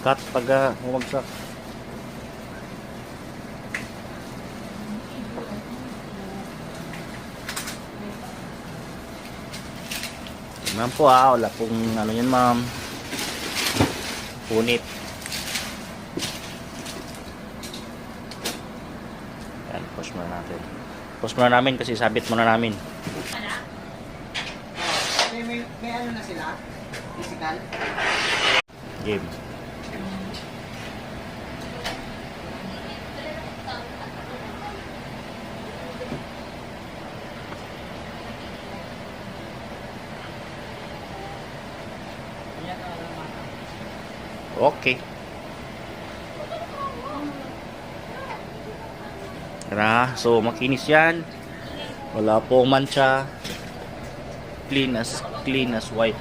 cut pag bumagsak. Ma'am po wala pong ano yan ma'am. Punit. Yan, push muna natin. Push muna namin kasi sabit muna namin. May ano na sila? Physical? Game. Okay. So makinis yan. Wala pong mancha. Clean as white.